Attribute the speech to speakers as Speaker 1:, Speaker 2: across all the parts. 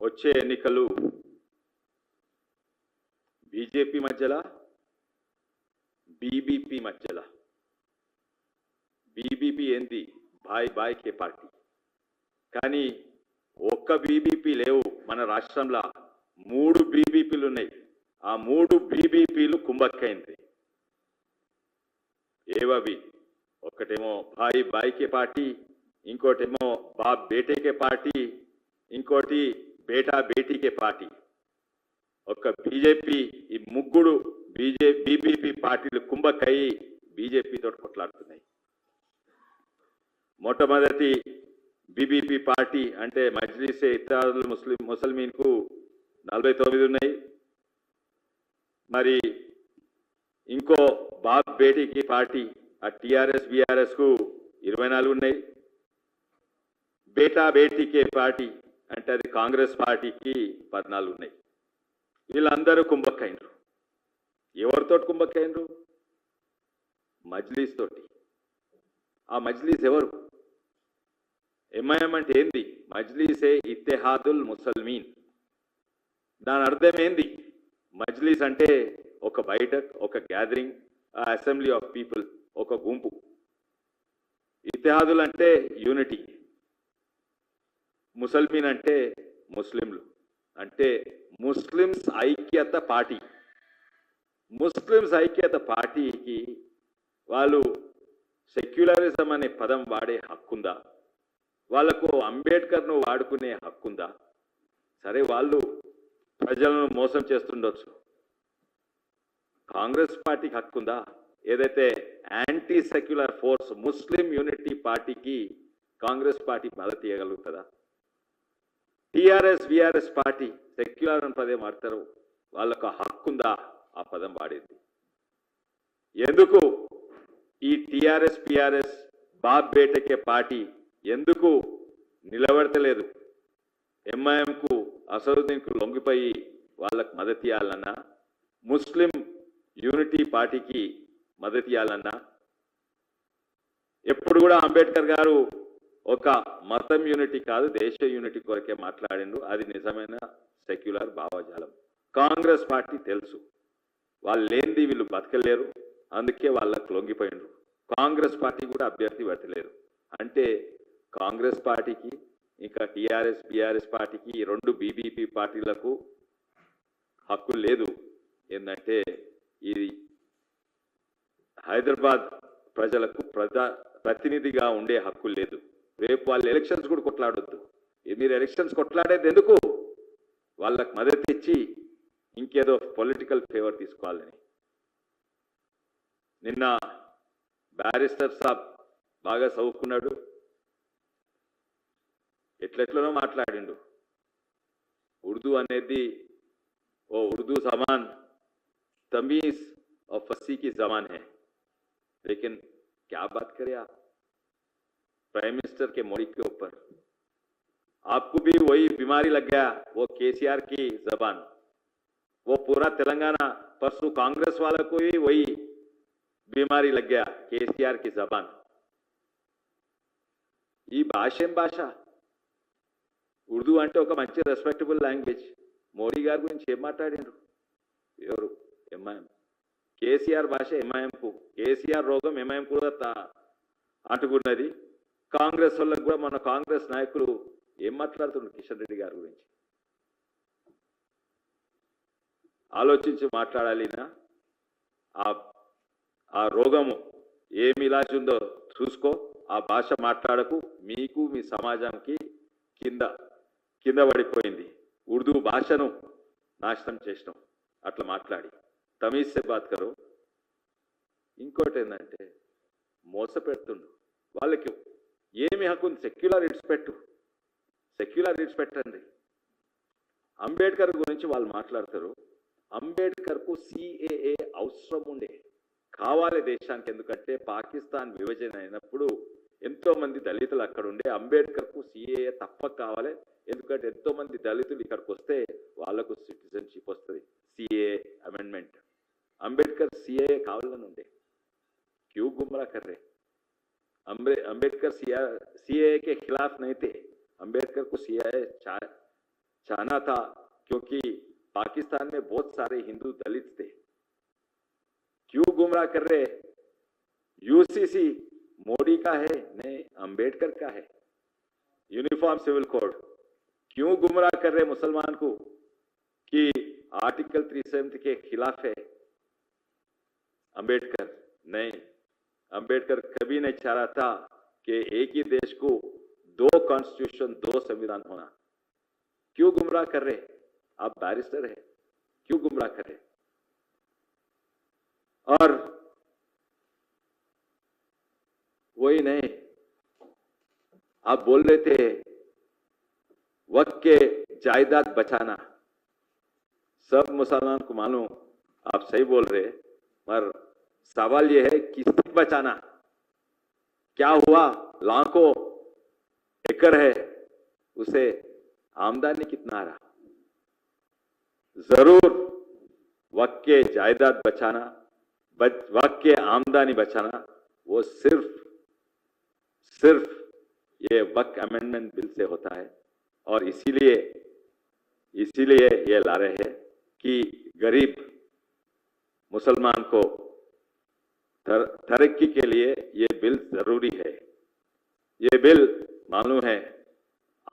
Speaker 1: వచ్చే ఎన్నికలు బీజేపీ మధ్యలో బీబీపీ మధ్యలో బీబీపీ ఏంది బాయ్ బాయ్ కే పార్టీ కానీ ఒక్క బీబీపీ లేవు మన రాష్ట్రంలో 3 బీబీపీలు ఉన్నాయి ఆ 3 బీబీపీలు కుంభక్కైంది ఏవవి ఒకటేమో బాయ్ బాయ్ కే పార్టీ ఇంకోటేమో బాప్ బేటే కే పార్టీ ఇంకోటి బేటా బేటీ కే పార్టీ ఒక బీజేపీ ఈ ముగ్గురు బీబీపీ పార్టీలు కుంభక్కయి బీజేపీతో కొట్లాడుతున్నాయి మొట్టమొదటి బీబీపీ పార్టీ అంటే మజ్లిస్ ఇత్తిహాదుల్ ముస్లిమీన్కు 49 ఉన్నాయి మరి ఇంకో బాప్ బేటీకి పార్టీ ఆ టీఆర్ఎస్ బీఆర్ఎస్కు 24 ఉన్నాయి బేటా బేటీకే పార్టీ అంటే అది కాంగ్రెస్ పార్టీకి 14 ఉన్నాయి వీళ్ళందరూ కుంభక్కైనరు ఎవరితో కుంభక్కైనరు మజ్లిస్ తోటి ఆ మజ్లిస్ ఎవరు ఎంఐఎం అంటే ఏంది మజ్లిసే ఇత్తెహాదుల్ ముసల్మీన్ దాని అర్థం ఏంది మజ్లిస్ అంటే ఒక బైఠక్ ఒక గ్యాదరింగ్ అసెంబ్లీ ఆఫ్ పీపుల్ ఒక గుంపు ఇత్తెహాదుల్ అంటే యూనిటీ ముసల్మీన్ అంటే ముస్లింలు అంటే ముస్లిమ్స్ ఐక్యత పార్టీ ముస్లిమ్స్ ఐక్యత పార్టీకి వాళ్ళు సెక్యులరిజం అనే పదం వాడే హక్కుందా వాళ్లకు అంబేద్కర్ను వాడుకునే హక్కుందా సరే వాళ్ళు ప్రజలను మోసం చేస్తుండొచ్చు కాంగ్రెస్ పార్టీకి హక్కుందా ఏదైతే యాంటీ సెక్యులర్ ఫోర్స్ ముస్లిం యూనిటీ పార్టీకి కాంగ్రెస్ పార్టీ మద్దతు ఇవ్వగలుగుతుందా టీఆర్ఎస్ బీఆర్ఎస్ పార్టీ సెక్యులర్ అని పదం వాడతారు వాళ్ళకు హక్కుందా ఆ పదం వాడేది ఎందుకు ఈ టీఆర్ఎస్ బీఆర్ఎస్ బాప్ బేటకే పార్టీ ఎందుకు నిలబడతలేదు ఎంఐఎంకు అసదుద్దీన్కు లొంగిపోయి వాళ్ళకు మద్దతు ఇవ్వాలన్నా ముస్లిం యూనిటీ పార్టీకి మద్దతు ఇవ్వాలన్నా ఎప్పుడు కూడా అంబేద్కర్ గారు ఒక మతం యూనిటీ కాదు దేశ యూనిటీ కొరకే మాట్లాడిండు అది నిజమైన సెక్యులర్ భావజాలం కాంగ్రెస్ పార్టీ తెలుసు వాళ్ళు లేనిది వీళ్ళు బతకలేరు అందుకే వాళ్ళకు లొంగిపోయిండ్రు కాంగ్రెస్ పార్టీ కూడా అభ్యర్థి పెట్టలేరు అంటే కాంగ్రెస్ పార్టీకి ఇంకా టీఆర్ఎస్ బీఆర్ఎస్ పార్టీకి 2 బీబీపీ పార్టీలకు హక్కు లేదు ఏంటంటే ఇది హైదరాబాద్ ప్రజలకు ప్రతినిధిగా ఉండే హక్కు లేదు రేపు వాళ్ళు ఎలక్షన్స్ కూడా కొట్లాడొద్దు మీరు ఎలక్షన్స్ కొట్లాడేది ఎందుకు వాళ్ళకు మద్దతు ఇచ్చి ఇంకేదో పొలిటికల్ ఫేవర్ తీసుకోవాలని నిన్న బ్యారిస్టర్ సాబ్ బాగా చదువుకున్నాడు ఎట్లెట్లనో మాట్లాడిండు ఉర్దూ అనేది ఓ ఉర్దూ జబాన్ तमीज और फसी की जबान है लेकिन क्या बात करें आप प्राइम मिनिस्टर के मोदी के ऊपर आपको भी वही बीमारी लग गया वो केसीआर की जबान वो पूरा तेलंगाना परसों कांग्रेस वालों को ही वही बीमारी लग गया केसीआर की जबान ఈ భాష ఉర్దూ అంటే ఒక మంచి రెస్పెక్టబుల్ లాంగ్వేజ్ మోడీ గారి గురించి ఏం మాట్లాడిండ్రు ఎవరు ఎంఐఎం కేసీఆర్ భాష ఎంఐఎంకు కేసీఆర్ రోగం ఎంఐఎం కూడా అంటుకున్నది కాంగ్రెస్ వాళ్ళకు కూడా మన కాంగ్రెస్ నాయకులు ఏం మాట్లాడుతున్నారు కిషన్ రెడ్డి గారి గురించి ఆలోచించి మాట్లాడాలినా ఆ రోగము ఏమి ఇలాజ్ ఉందో చూసుకో ఆ భాష మాట్లాడకు మీకు మీ సమాజానికి కింద పడిపోయింది ఉర్దూ భాషను నాశనం చేసినాం అట్లా మాట్లాడి తమీజ్ సే బాత్ కరో ఇంకోటి ఏంటంటే మోసపెడుతుండు వాళ్ళకి ఏమి హక్కు ఉంది సెక్యులర్ ఇడిచిపెట్టండి అంబేద్కర్ గురించి వాళ్ళు మాట్లాడతారు అంబేద్కర్కు సిఏఏ అవసరం ఉండే కావాలి దేశానికి ఎందుకంటే పాకిస్తాన్ విభజన అయినప్పుడు ఎంతోమంది దళితులు అక్కడ ఉండే అంబేద్కర్కు సిఏఏ తప్పక కావాలి ఎందుకంటే ఎంతోమంది దళితులు ఇక్కడికి వస్తే వాళ్ళకు సిటిజన్షిప్ వస్తుంది सीए अमेंडमेंट अंबेडकर सीए कावाలని ఉండే क्यों गुमराह कर रहे अंबेडकर सीए के खिलाफ नहीं थे अंबेडकर को सीए चाहना था, क्योंकि पाकिस्तान में बहुत सारे हिंदू दलित थे। क्यों गुमराह कर रहे? यूसीसी मोदी का है, नहीं अंबेडकर का है। यूनिफॉर्म सिविल कोड क्यों गुमराह कर रहे मुसलमान को कि आर्टिकल 370 के खिलाफ है? अंबेडकर नहीं, अंबेडकर कभी नहीं चाह रहा था कि एक ही देश को दो कॉन्स्टिट्यूशन, दो संविधान होना। क्यों गुमराह कर रहे? आप बैरिस्टर है, क्यों गुमराह कर रहे? और वही नहीं, आप बोल रहे थे वक्त के जायदाद बचाना। सब मुसलमान को मालूम आप सही बोल रहे, पर सवाल यह है किससे बचाना? क्या हुआ? लाखों एकड़ है, उसे आमदनी कितना आ रहा? जरूर वक्त के जायदाद बचाना, वक्त के आमदनी बचाना, वो सिर्फ ये वक्त अमेंडमेंट बिल से होता है। और इसीलिए ये ला रहे हैं कि गरीब मुसलमान को तरक्की के लिए ये बिल जरूरी है। ये बिल मालूम है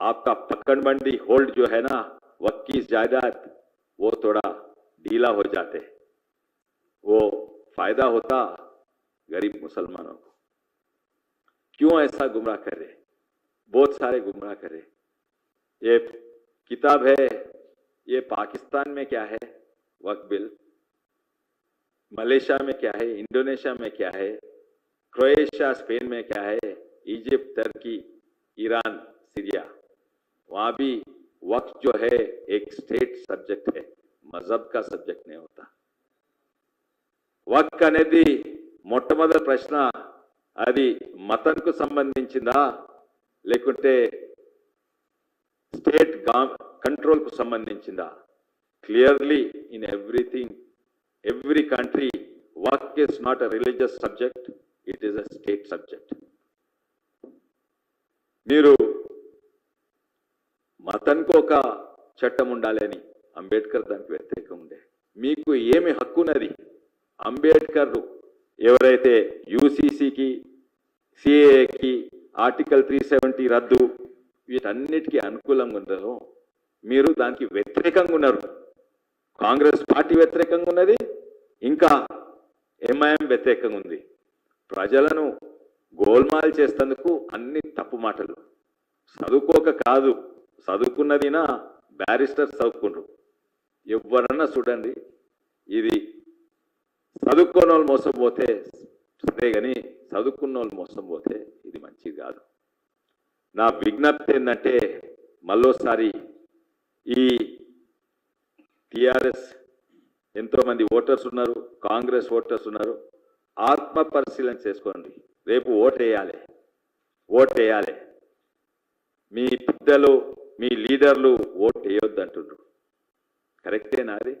Speaker 1: आपका पकड़बंदी होल्ड जो है ना, वक्त की जायदाद, वो थोड़ा ढीला हो जाते, वो फायदा होता गरीब मुसलमानों को। क्यों ऐसा गुमराह कर रहे? बहुत सारे गुमराह कर रहे। ये किताब है, ये पाकिस्तान में क्या है वक्त बिल, मलेशिया में क्या है, इंडोनेशिया में क्या है, क्रोएशिया स्पेन में क्या है, इजिप्ट, तुर्की, ईरान, सीरिया, वहां भी वक्त जो है एक स्टेट सब्जेक्ट है, मजहब का सब्जेक्ट नहीं होता। వక్ అనేది మొట్టమొదటి ప్రశ్న అది మతంకు సంబంధించిందా లేకుంటే స్టేట్ కంట్రోల్ కు సంబంధించిందా? Clearly in everything every country work is not a religious subject, it is a state subject. మీరు మతానికి ఒక చట్టం ఉండాలని అంబేద్కర్ దానికి వ్యతిరేకంగా ఉండే. మీకు ఏమి హక్కున్నది? అంబేద్కర్ ఎవరైతే యూసీసీకి, సిఏఏకి, ఆర్టికల్ 370 రద్దు వీటన్నిటికీ అనుకూలంగా ఉన్నారో మీరు దానికి వ్యతిరేకంగా ఉన్నారు. కాంగ్రెస్ పార్టీ వ్యతిరేకంగా ఉన్నది, ఇంకా ఎంఐఎం వ్యతిరేకంగా ఉంది. ప్రజలను గోల్మాల్ చేసేందుకు అన్ని తప్పు మాటలు. చదువుకోక కాదు, చదువుకున్నదినా బ్యారిస్టర్ చదువుకుంటారు. ఎవరన్నా చూడండి, ఇది చదువుకున్న వాళ్ళు మోసం పోతే సరే, కానీ చదువుకున్న వాళ్ళు మోసం పోతే ఇది మంచిది కాదు. నా విజ్ఞప్తి ఏంటంటే, మళ్ళోసారి ఈ టిఆర్ఎస్ ఎంతో మంది ఓటర్స్ ఉన్నారు, కాంగ్రెస్ ఓటర్స్ ఉన్నారు, ఆత్మ పరిశీలన చేసుకోండి. రేపు ఓటేయాలి. మీ పెద్దలు, మీ లీడర్లు ఓటు వేయొద్దు అంటున్నారు. కరెక్టేనా? అది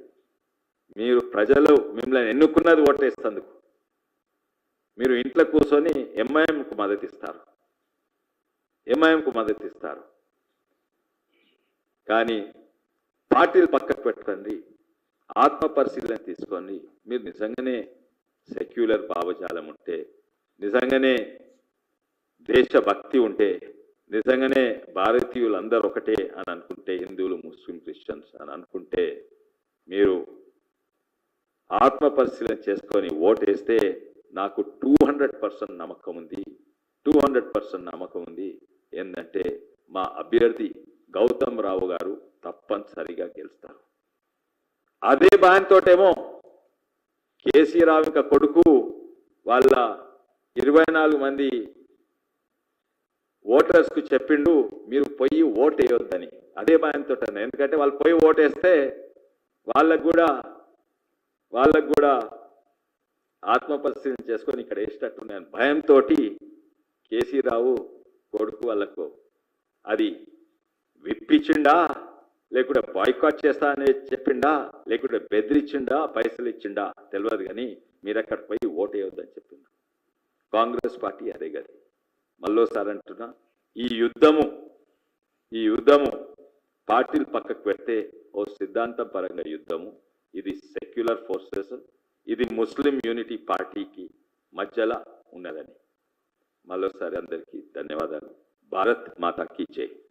Speaker 1: మీరు ప్రజలు మిమ్మల్ని ఎన్నుకున్నది ఓటేస్తందుకు. మీరు ఇంట్లో కూర్చొని ఎంఐఎంకు మద్దతిస్తారు. కానీ పార్టీలు పక్కకు పెట్టుకోండి, ఆత్మ పరిశీలన తీసుకోండి. మీరు నిజంగానే సెక్యులర్ భావజాలం ఉంటే, నిజంగానే దేశభక్తి ఉంటే, నిజంగానే భారతీయులందరూ ఒకటే అని అనుకుంటే, హిందువులు, ముస్లిం, క్రిస్టియన్స్ అని అనుకుంటే, మీరు ఆత్మ పరిశీలన చేసుకొని ఓటేస్తే నాకు 200% నమ్మకం ఉంది. 200% నమ్మకం ఉంది ఏంటంటే, మా అభ్యర్థి గౌతమ్ రావు గారు తప్పనిసరిగా గెలుస్తారు. అదే భయంతోటేమో కేసీ రావు యొక్క కొడుకు వాళ్ళ 24 మంది ఓటర్స్కు చెప్పిండు మీరు పోయి ఓటు వేయొద్దని. అదే భయంతో, ఎందుకంటే వాళ్ళు పోయి ఓటేస్తే వాళ్ళకు కూడా ఆత్మపరిశీలన చేసుకొని ఇక్కడ వేసేటట్టున్నాను భయంతో కేసీ రావు కొడుకు వాళ్ళకు అది విప్పించిండా, లేకుంటే బాయ్కాట్ చేస్తా అని చెప్పిండా, లేకుంటే బెదిరించిండా, పైసలు ఇచ్చిండా తెలియదు, కానీ మీరు అక్కడ పోయి ఓటు వేయొద్దని చెప్పిండు. కాంగ్రెస్ పార్టీ అదే గది. మళ్ళోసారి అంటున్నా, ఈ యుద్ధము పార్టీలు పక్కకు పెడితే ఓ సిద్ధాంతం పరంగా యుద్ధము, ఇది సెక్యులర్ ఫోర్సెస్, ఇది ముస్లిం యూనిటీ పార్టీకి మధ్యలో ఉన్నదని మరోసారి అందరికీ ధన్యవాదాలు. భారత్ మాతా కీ జై.